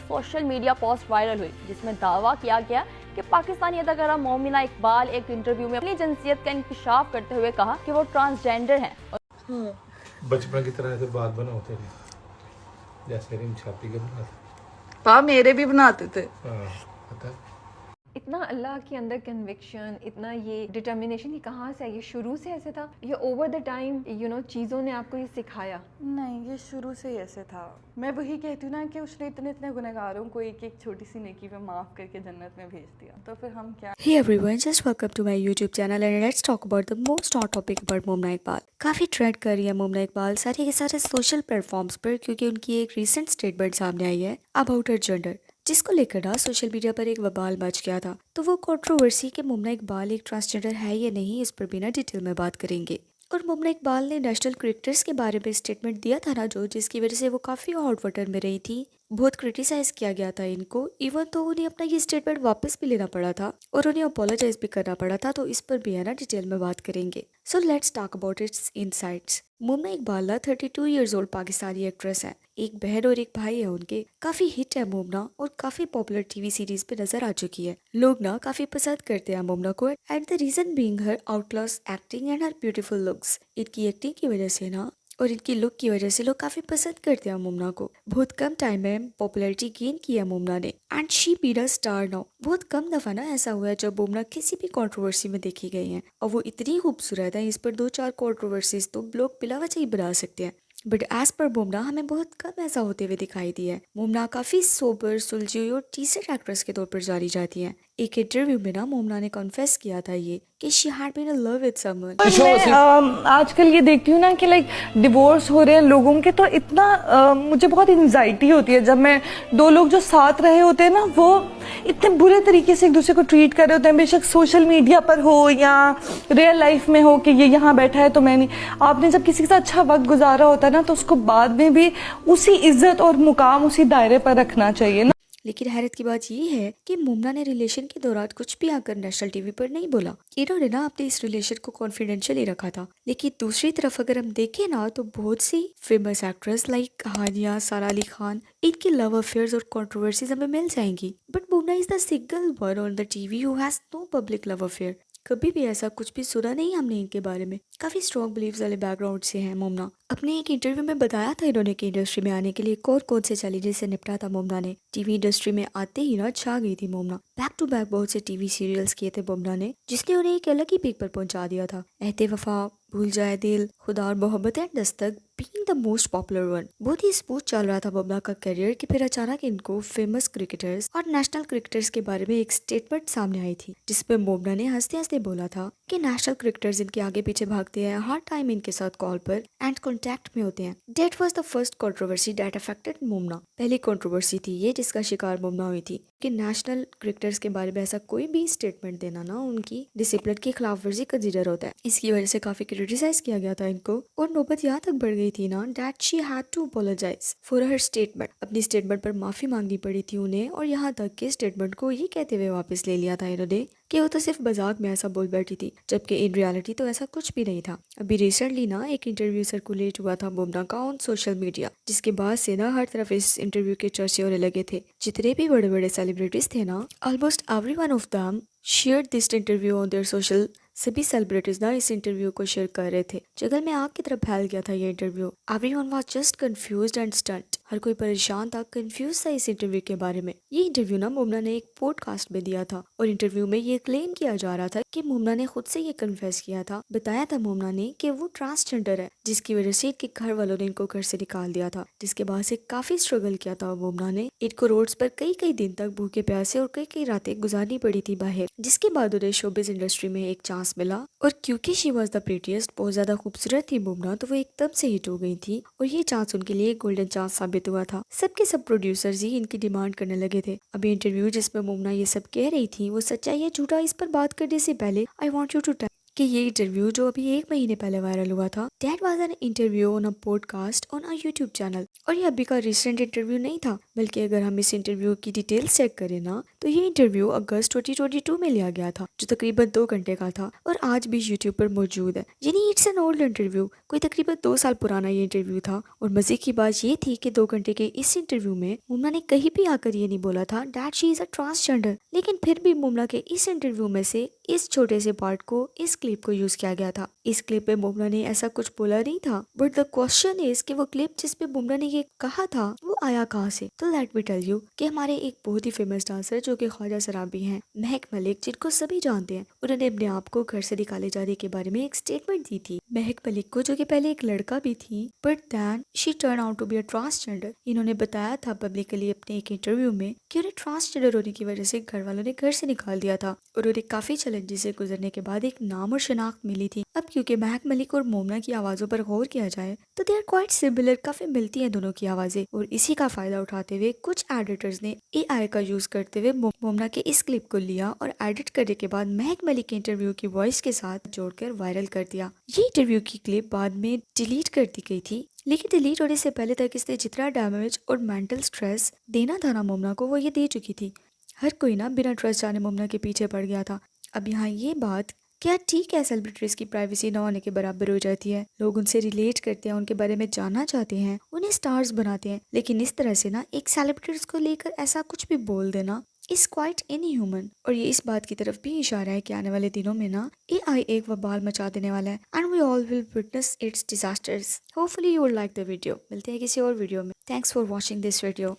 Social media post viral हुई जिसमें दावा किया गया कि पाकिस्तानी अदाकारा मोमिना इकबाल एक इंटरव्यू में अपनी जिनसियत का इंकशाफ करते हुए कहा कि वो ट्रांसजेंडर हैं। बचपन की तरह से बात बना होते थे, जैसे रिम छापी के बनाते। हाँ, मेरे भी बनाते थे। हाँ, पता। इतना अल्लाह के अंदर कन्विक्शन, इतना ये डिटर्मिनेशन, ये कहाँ से आई? ये शुरू से ऐसे था? ये ओवर द टाइम चीज़ों ने आपको ये सिखाया? नहीं, ये शुरू से ही ऐसे था। मैं वही कहती हूँ ना कि उसने इतने इतने गुनहगारों को एक एक छोटी सी नेकी पे माफ़ करके जन्नत में भेज दिया, तो फिर हम क्या। Hey everyone, just welcome to my YouTube channel and let's talk about the most hot topic about मोमना Iqbal. काफ़ी ट्रेंड कर रही है मोमना इकबाल सारे के सारे सोशल प्लेटफॉर्म्स पर, क्योंकि उनकी एक रीसेंट स्टेटमेंट सामने आई है अबाउट हर जेंडर, जिसको लेकर ना सोशल मीडिया पर एक बवाल मच गया था। तो वो कंट्रोवर्सी कि मोमना इकबाल एक ट्रांसजेंडर है या नहीं, इस पर बिना डिटेल में बात करेंगे। और मोमना इकबाल ने नेशनल क्रिकेटर्स के बारे में स्टेटमेंट दिया था ना, जिसकी वजह से वो काफ़ी हॉट वाटर में रही थी। बहुत क्रिटिसाइज किया गया था इनको, इवन तो उन्हें अपना ये स्टेटमेंट वापस भी लेना पड़ा था और उन्हें अपोलोजाइज भी करना पड़ा था। तो इस पर भी है ना डिटेल में बात करेंगे। So let's talk about it's insights. मोमना Iqbal 32 years old Pakistani actress है। एक बहन और एक भाई है उनके। काफी हिट है मोमना और काफी पॉपुलर टीवी सीरीज पे नजर आ चुकी है। लोग ना काफी पसंद करते हैं मोमना को, and the reason being her outclass acting and her beautiful looks. इनकी एक्टिंग की वजह से ना और इनकी लुक की वजह से लोग काफी पसंद करते हैं मोमना को। बहुत कम टाइम में पॉपुलैरिटी गेन की है मोमना ने, and she been a star now. बहुत कम दफा ना ऐसा हुआ है जब मोमना किसी भी कंट्रोवर्सी में देखी गई है, और वो इतनी खूबसूरत है, इस पर 2-4 कंट्रोवर्सीज तो लोग बिला वजह ही बना सकते हैं। बट एज पर मोमना हमें बहुत कम ऐसा होते हुए दिखाई दिया है। मोमना काफी सोबर, सुलझी और टीचर एक्ट्रेस के तौर पर जानी जाती है। एक इंटरव्यू में ना मोमना ने कन्फेस किया था ये कि she had been in love with someone. मैं आजकल ये देखती हूँ ना कि लाइक डिवोर्स हो रहे हैं लोगों के, तो इतना मुझे बहुत एंजाइटी होती है जब मैं दो लोग जो साथ रहे होते हैं ना, वो इतने बुरे तरीके से एक दूसरे को ट्रीट कर रहे होते हैं, बेशक सोशल मीडिया पर हो या रियल लाइफ में हो कि ये यहाँ बैठा है तो मैं नहीं। आपने जब किसी के साथ अच्छा वक्त गुजारा होता है ना, तो उसको बाद में भी उसी इज्जत और मुकाम, उसी दायरे पर रखना चाहिए ना। लेकिन हैरत की बात ये है कि मोमना ने रिलेशन के दौरान कुछ भी आकर नेशनल टीवी पर नहीं बोला। इन्होंने ना अपने इस रिलेशन को कॉन्फिडेंशियल ही रखा था। लेकिन दूसरी तरफ अगर हम देखें ना, तो बहुत सी फेमस एक्ट्रेस लाइक हानिया, सारा अली खान, इनकी लव अफेयर्स और कंट्रोवर्सीज हमें मिल जाएंगी। But Momina is the single one on the TV who has no public love affair. कभी भी ऐसा कुछ भी सुना नहीं हमने इनके बारे में। काफी स्ट्रॉन्ग बिलीव्स वाले बैकग्राउंड से हैं मोमना। अपने एक इंटरव्यू में बताया था इन्होंने कि इंडस्ट्री में आने के लिए कौन से चैलेंजेस से निपटा था मोमना ने। टीवी इंडस्ट्री में आते ही ना छा गई थी मोमना। बैक टू बैक बहुत से टीवी सीरियल्स किए थे मोमना ने, जिसने उन्हें एक अलग ही पीक पर पहुंचा दिया था। एहते वफा, भूल जाए दिल, खुदा और मोहब्बत and Dastak being the most popular one. बहुत ही स्मूथ चल रहा था मोमना का करियर कि फिर अचानक इनको फेमस क्रिकेटर्स और नेशनल क्रिकेटर्स के बारे में एक स्टेटमेंट सामने आई थी, जिसपे मोमना ने हंसते हंसते बोला था कि नेशनल क्रिकेटर्स इनके आगे पीछे भागते हैं, हर टाइम इनके साथ कॉल पर एंड कॉन्टेक्ट में होते हैं। That was the first controversy that affected Momina. पहली कंट्रोवर्सी थी ये जिसका शिकार मोमना हुई थी कि नेशनल क्रिकेटर्स के बारे में ऐसा कोई भी स्टेटमेंट देना ना उनकी डिसिप्लिन की खिलाफ वर्जी कंसीडर होता है। इसकी वजह से काफी क्रिटिसाइज किया गया था इनको, और नौबत यहाँ तक बढ़ गई थी ना that she had to apologise for her statement. अपनी स्टेटमेंट पर माफी मांगनी पड़ी थी उन्हें, और यहाँ तक के स्टेटमेंट को ये कहते हुए वापस ले लिया था इन्होंने कि वो तो सिर्फ मजाक में ऐसा बोल बैठी थी, जबकि इन रियलिटी तो ऐसा कुछ भी नहीं था। अभी रिसेंटली ना एक इंटरव्यू सर्कुलेट हुआ था मोमना का ऑन सोशल मीडिया, जिसके बाद से ना हर तरफ इस इंटरव्यू के चर्चे होने लगे थे। जितने भी बड़े बड़े सेलिब्रिटीज थे ना, almost every one of them share this interview on their social. सभी सेलिब्रिटीज ना इस इंटरव्यू को शेयर कर रहे थे। जगल में आग की तरफ फैल गया था ये interview. Everyone was just confused and stunned. हर कोई परेशान था, कंफ्यूज था इस इंटरव्यू के बारे में। ये इंटरव्यू ना मोमना ने एक पॉडकास्ट में दिया था, और इंटरव्यू में ये क्लेम किया जा रहा था कि मोमना ने खुद से ये कन्फेस किया था, बताया था मोमना ने कि वो ट्रांसजेंडर है, जिसकी वजह से इनके घर वालों ने इनको घर से निकाल दिया था। जिसके बाद से काफी स्ट्रगल किया था मोमना ने। इनको रोड्स पर कई दिन तक भूखे प्यासे और कई रातें गुजारनी पड़ी थी बाहर। जिसके बाद उन्हें शोबिज इंडस्ट्री में एक चांस मिला, और क्योंकि शी वॉज द प्रीटीएस्ट, बहुत ज्यादा खूबसूरत थी मोमना, तो वो एकदम से हिट हो गई थी, और ये चांस उनके लिए गोल्डन चांस साबित हुआ था। सबके सब प्रोड्यूसर्स ही इनकी डिमांड करने लगे थे। अभी इंटरव्यू जिसमें मोमना ये सब कह रही थी वो सच्चा या झूठा, इस पर बात करने से पहले I want you to tell कि ये इंटरव्यू जो अभी 1 महीने पहले वायरल हुआ था, that was an interview on a podcast on a YouTube channel. और ये अभी का रिसेंट इंटरव्यू नहीं था, बल्कि अगर हम इस इंटरव्यू की डिटेल्स चेक करें ना, तो ये इंटरव्यू अगस्त 2022 में लिया गया था, जो तकरीबन 2 घंटे का था और आज भी यूट्यूब पर मौजूद है। यानी इट्स एन ओल्ड इंटरव्यू, कोई तकरीबन 2 साल पुराना ये इंटरव्यू था। और मजे की बात ये थी कि 2 घंटे के इस इंटरव्यू में मुमना ने कहीं भी आकर ये नहीं बोला था that she is a transgender, लेकिन फिर भी मुमना के इस इंटरव्यू में से इस छोटे से पार्ट को, इस क्लिप को यूज किया गया था। इस क्लिप में मुमना ने ऐसा कुछ बोला नहीं था, बट द क्वेश्चन इज कि वो क्लिप जिसपे मुमना ने ये कहा था वो आया कहाँ से। तो लेट मी टेल यू कि हमारे एक बहुत ही फेमस डांसर जो कि ख्वाजा सराबी हैं, महक मलिक, जिनको सभी जानते हैं, उन्होंने अपने आप को घर से निकाले जाने के बारे में एक स्टेटमेंट दी थी। महक मलिक को, जो कि पहले एक लड़का भी थी, but then she turn out to be a transgender. इन्होंने बताया था पब्लिकली अपने एक इंटरव्यू में कि उन्हें ट्रांसजेंडर होने की वजह से घर वालों ने घर से निकाल दिया था और उन्हें काफी चैलेंजेस से गुजरने के बाद एक नाम और शनाख्त मिली थी। अब क्योंकि महक मलिक और मोमना की आवाजों पर गौर किया जाए तो दे आर क्वाइट सिमिलर, काफी मिलती हैं दोनों की आवाजें। और इसी का फायदा उठाते हुए कुछ एडिटर्स ने AI का यूज करते हुए मोमना के इस क्लिप को लिया और एडिट करने के बाद महक मलिक के इंटरव्यू की वॉइस के साथ जोड़कर वायरल कर दिया। ये इंटरव्यू की क्लिप बाद में डिलीट कर दी गई थी, लेकिन डिलीट होने से पहले तक इसने जितना डैमेज और मेंटल स्ट्रेस देना था ना मुमना को, वो ये दे चुकी थी। हर कोई ना बिना ट्रस्ट जाने मुमना के पीछे पड़ गया था। अब यहाँ ये बात क्या ठीक है, सेलिब्रिटीज की प्राइवेसी ना होने के बराबर हो जाती है। लोग उनसे रिलेट करते हैं, उनके बारे में जानना चाहते हैं, उन्हें स्टार्स बनाते हैं, लेकिन इस तरह से ना एक सेलिब्रिटीज को लेकर ऐसा कुछ भी बोल देना इज क्वाइट इनह्यूमन। और ये इस बात की तरफ भी इशारा है कि आने वाले दिनों में ना AI एक वबाल मचा देने वाला है and we all will witness its disasters. Hopefully you will like the video. मिलते हैं किसी और वीडियो में। Thanks for watching this video.